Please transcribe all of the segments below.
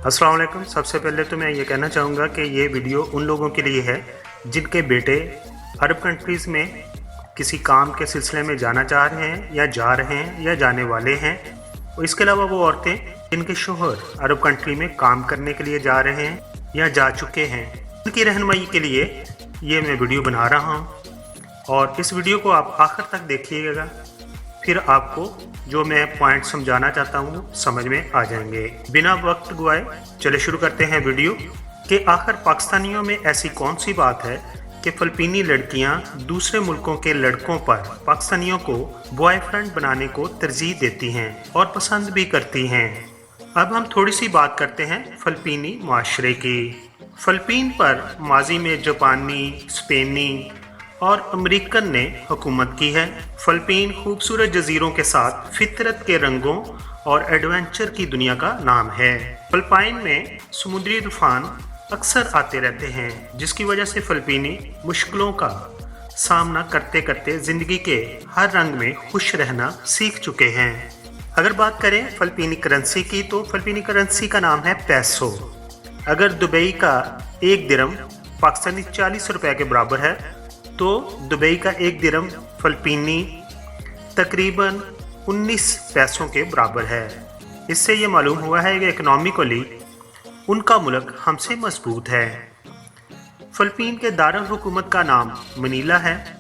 अस्सलाम वालेकुम। सबसे पहले तो मैं ये कहना चाहूँगा कि ये वीडियो उन लोगों के लिए है जिनके बेटे अरब कंट्रीज़ में किसी काम के सिलसिले में जाना चाह रहे हैं या जा रहे हैं या जाने वाले हैं। और इसके अलावा वो औरतें जिनके शोहर अरब कंट्री में काम करने के लिए जा रहे हैं या जा चुके हैं, उनकी रहनुमाई के लिए ये मैं वीडियो बना रहा हूँ। और इस वीडियो को आप आखिर तक देखिएगा, फिर आपको जो मैं पॉइंट समझाना चाहता हूँ समझ में आ जाएंगे। बिना वक्त गवाए चले शुरू करते हैं वीडियो कि आखिर पाकिस्तानियों में ऐसी कौन सी बात है कि फिलिपीनी लड़कियां दूसरे मुल्कों के लड़कों पर पाकिस्तानियों को बॉयफ्रेंड बनाने को तरजीह देती हैं और पसंद भी करती हैं। अब हम थोड़ी सी बात करते हैं फिलिपीनी माशरे की। फिलिपीन पर माजी में जापानी, स्पेनी और अमेरिकन ने हुकूमत की है। फिलिपीन खूबसूरत जजीरों के साथ फितरत के रंगों और एडवेंचर की दुनिया का नाम है। फिलिपाइन में समुद्री तूफान अक्सर आते रहते हैं, जिसकी वजह से फिलिपीनी मुश्किलों का सामना करते करते ज़िंदगी के हर रंग में खुश रहना सीख चुके हैं। अगर बात करें फिलिपीनी करेंसी की, तो फिलिपीनी करेंसी का नाम है पैसो। अगर दुबई का एक दिरहम पाकिस्तानी 40 रुपये के बराबर है, तो दुबई का एक दिरहम फिलिपीनी तकरीबन 19 पैसों के बराबर है। इससे ये मालूम हुआ है कि इकनॉमिकली उनका मुल्क हमसे मजबूत है। फिलिपीन के दारुल हुकूमत का नाम मनीला है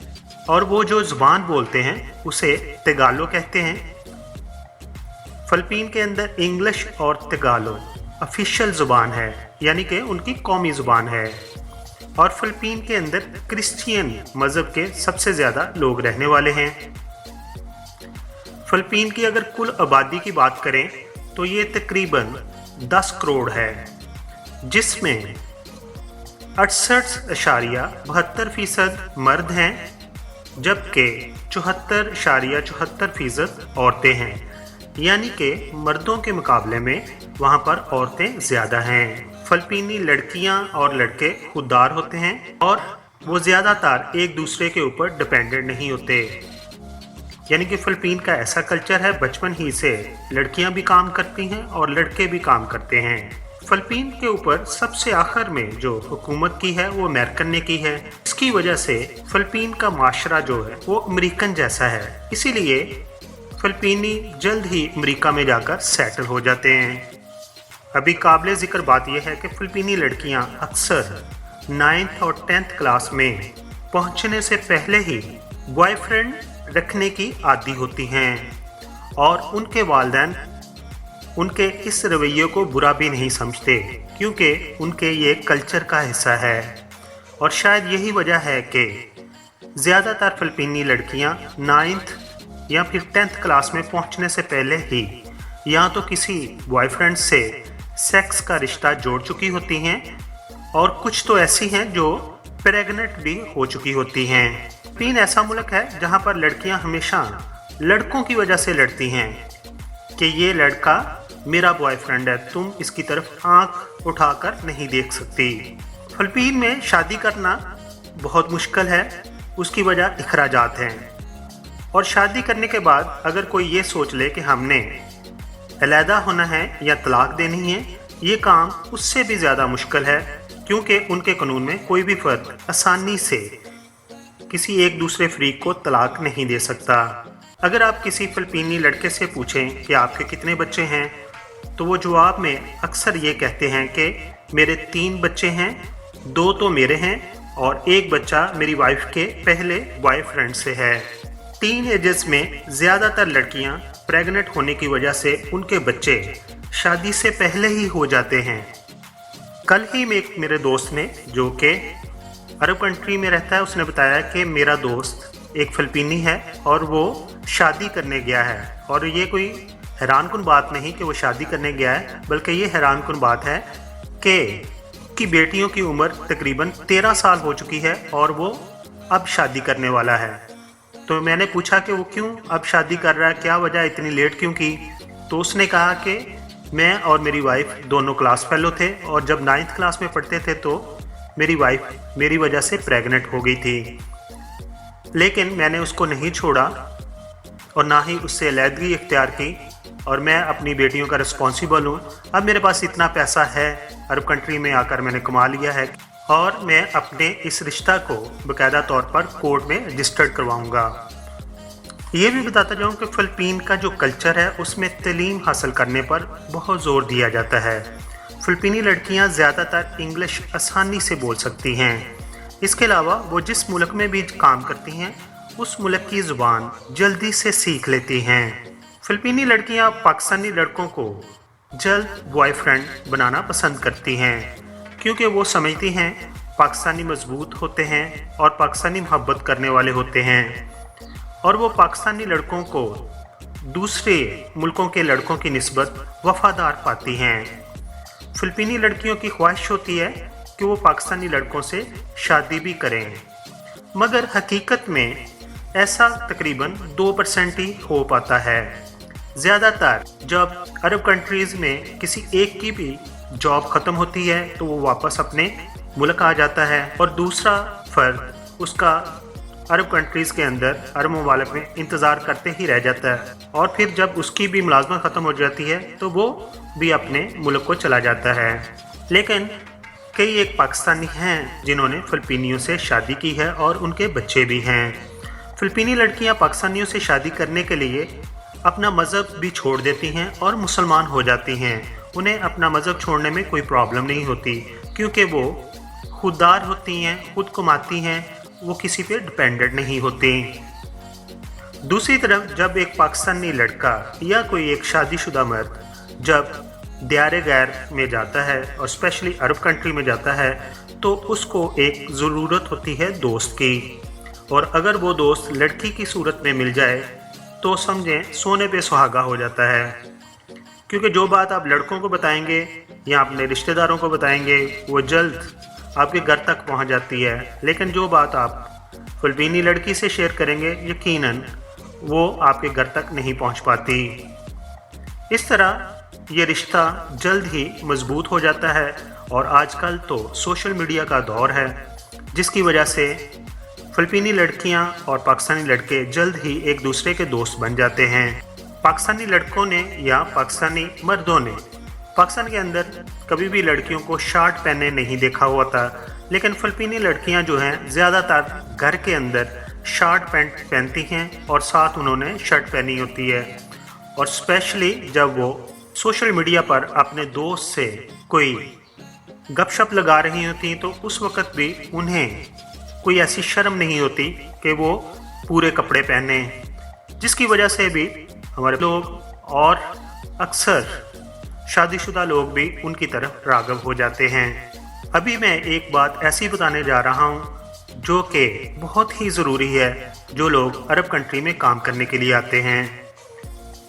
और वो जो ज़ुबान बोलते हैं उसे तेगालो कहते हैं। फिलिपीन के अंदर इंग्लिश और तेगालो ऑफिशियल ज़ुबान है, यानी कि उनकी कौमी ज़ुबान है। और फिलिपीन के अंदर क्रिश्चियन मज़हब के सबसे ज़्यादा लोग रहने वाले हैं। फिलिपीन की अगर कुल आबादी की बात करें तो ये तकरीबन 10 करोड़ है, जिसमें 68.72% मर्द हैं, जबकि 74.74% औरतें हैं। यानी कि मर्दों के मुकाबले में वहाँ पर औरतें ज़्यादा हैं। फिलिपीनी लड़कियां और लड़के खुददार होते हैं और वो ज़्यादातर एक दूसरे के ऊपर डिपेंडेंट नहीं होते। यानी कि फिलिपीन का ऐसा कल्चर है, बचपन ही से लड़कियां भी काम करती हैं और लड़के भी काम करते हैं। फिलिपीन के ऊपर सबसे आखिर में जो हुकूमत की है वो अमेरिकन ने की है। इसकी वजह से फिलिपीन का माशरा जो है वो अमेरिकन जैसा है, इसीलिए फिलिपीनी जल्द ही अमेरिका में जाकर सेटल हो जाते हैं। अभी काबिल ज़िक्र बात यह है कि फिलिपीनी लड़कियां अक्सर 9th और 10th क्लास में पहुंचने से पहले ही बॉयफ्रेंड रखने की आदी होती हैं और उनके वालिदैन उनके इस रवैये को बुरा भी नहीं समझते, क्योंकि उनके ये कल्चर का हिस्सा है। और शायद यही वजह है कि ज़्यादातर फिलिपीनी लड़कियां 9th या फिर 10th क्लास में पहुंचने से पहले ही या तो किसी बॉयफ्रेंड से सेक्स का रिश्ता जोड़ चुकी होती हैं और कुछ तो ऐसी हैं जो प्रेग्नेंट भी हो चुकी होती हैं। फिलिपीन ऐसा मुल्क है जहां पर लड़कियां हमेशा लड़कों की वजह से लड़ती हैं कि ये लड़का मेरा बॉयफ्रेंड है, तुम इसकी तरफ आंख उठाकर नहीं देख सकती। फिलिपीन में शादी करना बहुत मुश्किल है, उसकी वजह अखराजात हैं। और शादी करने के बाद अगर कोई ये सोच ले कि हमने अलहदा होना है या तलाक देनी है, ये काम उससे भी ज़्यादा मुश्किल है, क्योंकि उनके कानून में कोई भी फ़र्द आसानी से किसी एक दूसरे फरीक को तलाक नहीं दे सकता। अगर आप किसी फिलिपीनी लड़के से पूछें कि आपके कितने बच्चे हैं, तो वो जवाब में अक्सर ये कहते हैं कि मेरे 3 बच्चे हैं, 2 तो मेरे हैं और 1 बच्चा मेरी वाइफ के पहले बॉयफ्रेंड से है। टीन एजेस में ज़्यादातर लड़कियां प्रेग्नेंट होने की वजह से उनके बच्चे शादी से पहले ही हो जाते हैं। कल ही में मेरे दोस्त ने, जो कि अरब कंट्री में रहता है, उसने बताया कि मेरा दोस्त एक फिलिपीनी है और वो शादी करने गया है। और ये कोई हैरानकुन बात नहीं कि वो शादी करने गया है, बल्कि ये हैरानकुन बात है कि बेटियों की उम्र तकरीबन 13 साल हो चुकी है और वो अब शादी करने वाला है। तो मैंने पूछा कि वो क्यों अब शादी कर रहा है, क्या वजह, इतनी लेट क्यों की? तो उसने कहा कि मैं और मेरी वाइफ दोनों क्लास फेलो थे और जब 9th क्लास में पढ़ते थे तो मेरी वाइफ मेरी वजह से प्रेग्नेंट हो गई थी, लेकिन मैंने उसको नहीं छोड़ा और ना ही उससे अलहदगी इख्तियार की और मैं अपनी बेटियों का रिस्पॉन्सिबल हूँ। अब मेरे पास इतना पैसा है, अरब कंट्री में आकर मैंने कमा लिया है और मैं अपने इस रिश्ता को बाकायदा तौर पर कोर्ट में रजिस्टर्ड करवाऊँगा। ये भी बताता जाऊँ कि फ़िलिपीन का जो कल्चर है उसमें तालीम हासिल करने पर बहुत ज़ोर दिया जाता है। फ़िलिपीनी लड़कियाँ ज़्यादातर इंग्लिश आसानी से बोल सकती हैं। इसके अलावा वो जिस मुल्क में भी काम करती हैं उस मुल्क की ज़ुबान जल्दी से सीख लेती हैं। फ़िलिपीनी लड़कियाँ पाकिस्तानी लड़कों को जल्द बॉयफ्रेंड बनाना पसंद करती हैं क्योंकि वो समझती हैं पाकिस्तानी मजबूत होते हैं और पाकिस्तानी मोहब्बत करने वाले होते हैं और वो पाकिस्तानी लड़कों को दूसरे मुल्कों के लड़कों की निस्बत वफ़ादार पाती हैं। फ़िलिपीनी लड़कियों की ख्वाहिश होती है कि वो पाकिस्तानी लड़कों से शादी भी करें, मगर हकीकत में ऐसा तकरीबन 2% ही हो पाता है। ज़्यादातर जब अरब कंट्रीज़ में किसी एक की भी जॉब ख़त्म होती है तो वो वापस अपने मुल्क आ जाता है और दूसरा फ़र्द उसका अरब कंट्रीज़ के अंदर अरब ममालिक में इंतज़ार करते ही रह जाता है और फिर जब उसकी भी मुलाजमत ख़त्म हो जाती है तो वो भी अपने मुल्क को चला जाता है। लेकिन कई एक पाकिस्तानी हैं जिन्होंने फ़िलिपीनियों से शादी की है और उनके बच्चे भी हैं। फ़िलिपीनी लड़कियां पाकिस्तानियों से शादी करने के लिए अपना मज़हब भी छोड़ देती हैं और मुसलमान हो जाती हैं। उन्हें अपना मज़हब छोड़ने में कोई प्रॉब्लम नहीं होती क्योंकि वो खुददार होती हैं, खुद कमाती हैं, वो किसी पे डिपेंडेंट नहीं होती। दूसरी तरफ जब एक पाकिस्तानी लड़का या कोई एक शादीशुदा मर्द जब दियारे गैर में जाता है और स्पेशली अरब कंट्री में जाता है तो उसको एक ज़रूरत होती है दोस्त की, और अगर वो दोस्त लड़की की सूरत में मिल जाए तो समझें सोने पे सुहागा हो जाता है। क्योंकि जो बात आप लड़कों को बताएंगे या अपने रिश्तेदारों को बताएंगे वो जल्द आपके घर तक पहुंच जाती है, लेकिन जो बात आप फ़िलिपीनी लड़की से शेयर करेंगे यकीनन वो आपके घर तक नहीं पहुंच पाती। इस तरह ये रिश्ता जल्द ही मजबूत हो जाता है और आजकल तो सोशल मीडिया का दौर है जिसकी वजह से फ़िलिपीनी लड़कियां और पाकिस्तानी लड़के जल्द ही एक दूसरे के दोस्त बन जाते हैं। पाकिस्तानी लड़कों ने या पाकिस्तानी मर्दों ने पाकिस्तान के अंदर कभी भी लड़कियों को शर्ट पहने नहीं देखा हुआ था, लेकिन फ़िलिपीनी लड़कियां जो हैं ज़्यादातर घर के अंदर शर्ट पैंट पहनती हैं और साथ उन्होंने शर्ट पहनी होती है। और स्पेशली जब वो सोशल मीडिया पर अपने दोस्त से कोई गपशप लगा रही होती तो उस वक़्त भी उन्हें कोई ऐसी शर्म नहीं होती कि वो पूरे कपड़े पहने, जिसकी वजह से भी हमारे लोग और अक्सर शादीशुदा लोग भी उनकी तरफ राग़िब हो जाते हैं। अभी मैं एक बात ऐसी बताने जा रहा हूँ जो कि बहुत ही ज़रूरी है जो लोग अरब कंट्री में काम करने के लिए आते हैं।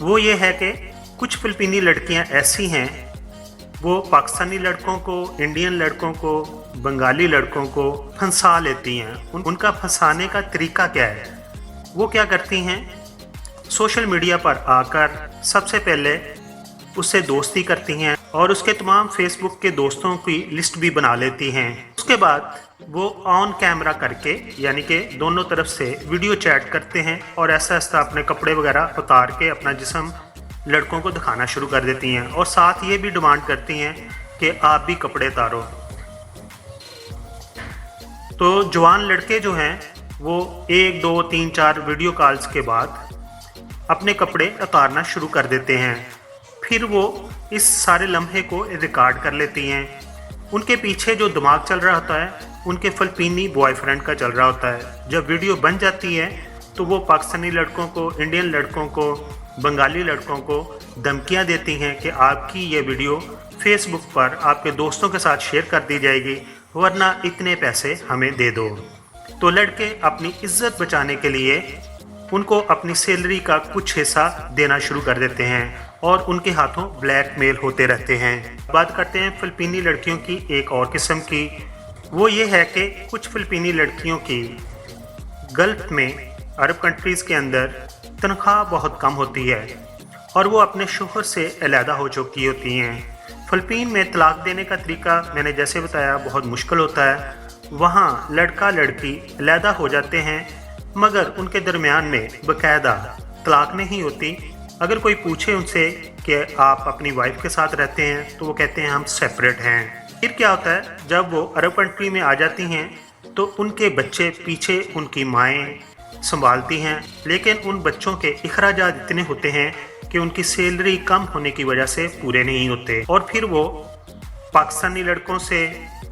वो ये है कि कुछ फ़िलिपीनी लड़कियाँ ऐसी हैं वो पाकिस्तानी लड़कों को, इंडियन लड़कों को, बंगाली लड़कों को फंसा लेती हैं। उनका फंसाने का तरीका क्या है? वो क्या करती हैं, सोशल मीडिया पर आकर सबसे पहले उससे दोस्ती करती हैं और उसके तमाम फेसबुक के दोस्तों की लिस्ट भी बना लेती हैं। उसके बाद वो ऑन कैमरा करके यानी कि दोनों तरफ से वीडियो चैट करते हैं और ऐसा ऐसा अपने कपड़े वगैरह उतार के अपना जिस्म लड़कों को दिखाना शुरू कर देती हैं और साथ ये भी डिमांड करती हैं कि आप भी कपड़े उतारो। तो जवान लड़के जो हैं वो 1, 2, 3, 4 वीडियो कॉल्स के बाद अपने कपड़े उतारना शुरू कर देते हैं। फिर वो इस सारे लम्हे को रिकॉर्ड कर लेती हैं। उनके पीछे जो दिमाग चल रहा होता है उनके फ़िलिपीनी बॉयफ्रेंड का चल रहा होता है। जब वीडियो बन जाती है तो वो पाकिस्तानी लड़कों को, इंडियन लड़कों को, बंगाली लड़कों को धमकियां देती हैं कि आपकी ये वीडियो फेसबुक पर आपके दोस्तों के साथ शेयर कर दी जाएगी वरना इतने पैसे हमें दे दो। तो लड़के अपनी इज्जत बचाने के लिए उनको अपनी सैलरी का कुछ हिस्सा देना शुरू कर देते हैं और उनके हाथों ब्लैकमेल होते रहते हैं। बात करते हैं फ़िलिपीनी लड़कियों की एक और किस्म की। वो ये है कि कुछ फ़िलिपीनी लड़कियों की गल्फ़ में, अरब कंट्रीज़ के अंदर तनख्वाह बहुत कम होती है और वो अपने शोहर से अलहदा हो चुकी होती हैं। फ़िलिपीन में तलाक देने का तरीका मैंने जैसे बताया बहुत मुश्किल होता है। वहाँ लड़का लड़की अलहदा हो जाते हैं मगर उनके दरमियान में बाकायदा तलाक नहीं होती। अगर कोई पूछे उनसे कि आप अपनी वाइफ के साथ रहते हैं तो वो कहते हैं हम सेपरेट हैं। फिर क्या होता है, जब वो अरब कंट्री में आ जाती हैं तो उनके बच्चे पीछे उनकी माएँ संभालती हैं, लेकिन उन बच्चों के अखराजात इतने होते हैं कि उनकी सैलरी कम होने की वजह से पूरे नहीं होते, और फिर वो पाकिस्तानी लड़कों से,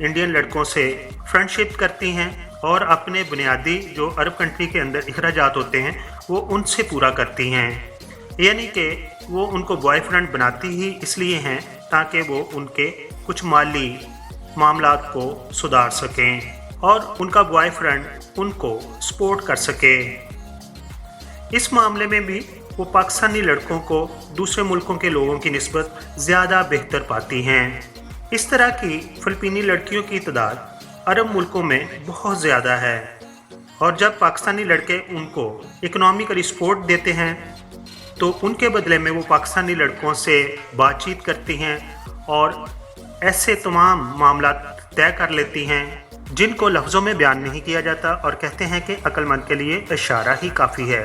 इंडियन लड़कों से फ्रेंडशिप करती हैं और अपने बुनियादी जो अरब कंट्री के अंदर अखराजात होते हैं वो उनसे पूरा करती हैं। यानी कि वो उनको बॉयफ्रेंड बनाती ही इसलिए हैं ताकि वो उनके कुछ माली मामलात को सुधार सकें और उनका बॉयफ्रेंड उनको सपोर्ट कर सके। इस मामले में भी वो पाकिस्तानी लड़कों को दूसरे मुल्कों के लोगों की निस्बत ज़्यादा बेहतर पाती हैं। इस तरह की फ़िलिपीनी लड़कियों की तादाद अरब मुल्कों में बहुत ज़्यादा है, और जब पाकिस्तानी लड़के उनको इकोनॉमिकली सपोर्ट देते हैं तो उनके बदले में वो पाकिस्तानी लड़कों से बातचीत करती हैं और ऐसे तमाम मामला तय कर लेती हैं जिनको लफ्ज़ों में बयान नहीं किया जाता, और कहते हैं कि अक्लमंद के लिए इशारा ही काफ़ी है।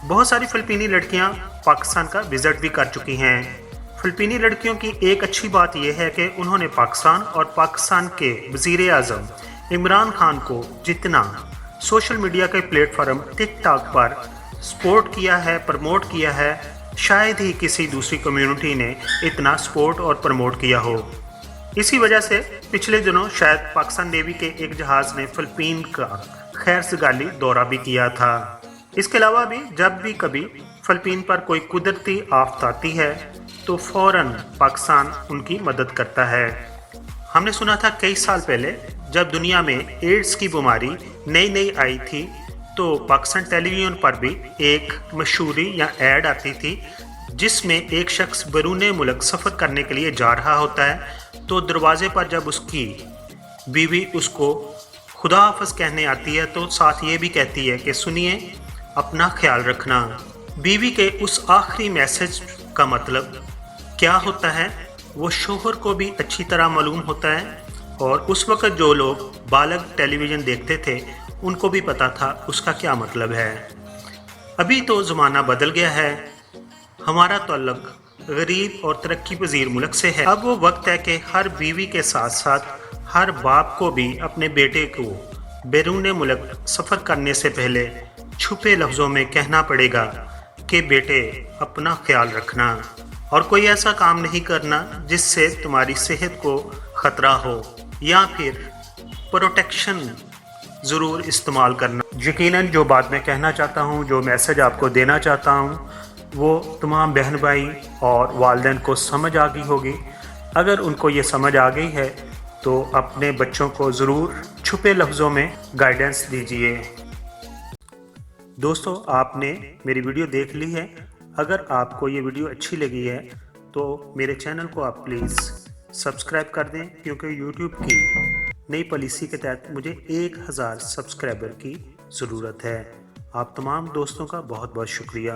बहुत सारी फ़िलिपीनी लड़कियां पाकिस्तान का विज़िट भी कर चुकी हैं। फ़िलिपीनी लड़कियों की एक अच्छी बात यह है कि उन्होंने पाकिस्तान और पाकिस्तान के वज़ीर आज़म इमरान खान को जितना सोशल मीडिया के प्लेटफॉर्म टिकटॉक पर सपोर्ट किया है, प्रमोट किया है, शायद ही किसी दूसरी कम्युनिटी ने इतना सपोर्ट और प्रमोट किया हो। इसी वजह से पिछले दिनों शायद पाकिस्तान नेवी के एक जहाज़ ने फ़िलिपीन का खैर सगाली दौरा भी किया था। इसके अलावा भी जब भी कभी फ़िलिपीन पर कोई कुदरती आफत आती है तो फ़ौरन पाकिस्तान उनकी मदद करता है। हमने सुना था कई साल पहले जब दुनिया में एड्स की बीमारी नई आई थी तो पाकिस्तान टेलीविज़न पर भी एक मशहूरी या ऐड आती थी जिसमें एक शख्स बैरून मुल्क सफ़र करने के लिए जा रहा होता है, तो दरवाज़े पर जब उसकी बीवी उसको खुदा हाफ़िज़ कहने आती है तो साथ ये भी कहती है कि सुनिए अपना ख्याल रखना। बीवी के उस आखिरी मैसेज का मतलब क्या होता है वो शोहर को भी अच्छी तरह मालूम होता है, और उस वक़्त जो लोग बालग टेलीविज़न देखते थे उनको भी पता था उसका क्या मतलब है। अभी तो ज़माना बदल गया है, हमारा ताल्लुक़ गरीब और तरक्की पजीर मुल्क से है। अब वो वक्त है कि हर बीवी के साथ साथ हर बाप को भी अपने बेटे को बैरून मुल्क सफ़र करने से पहले छुपे लफ्ज़ों में कहना पड़ेगा कि बेटे अपना ख्याल रखना, और कोई ऐसा काम नहीं करना जिससे तुम्हारी सेहत को ख़तरा हो, या फिर प्रोटेक्शन ज़रूर इस्तेमाल करना। यकीनन जो बात मैं कहना चाहता हूँ, जो मैसेज आपको देना चाहता हूँ, वो तमाम बहन भाई और वालिदैन को समझ आ गई होगी। अगर उनको ये समझ आ गई है तो अपने बच्चों को ज़रूर छुपे लफ्ज़ों में गाइडेंस दीजिए। दोस्तों, आपने मेरी वीडियो देख ली है। अगर आपको ये वीडियो अच्छी लगी है तो मेरे चैनल को आप प्लीज़ सब्सक्राइब कर दें, क्योंकि यूट्यूब की नई पॉलिसी के तहत मुझे 1000 सब्सक्राइबर की ज़रूरत है। आप तमाम दोस्तों का बहुत बहुत शुक्रिया।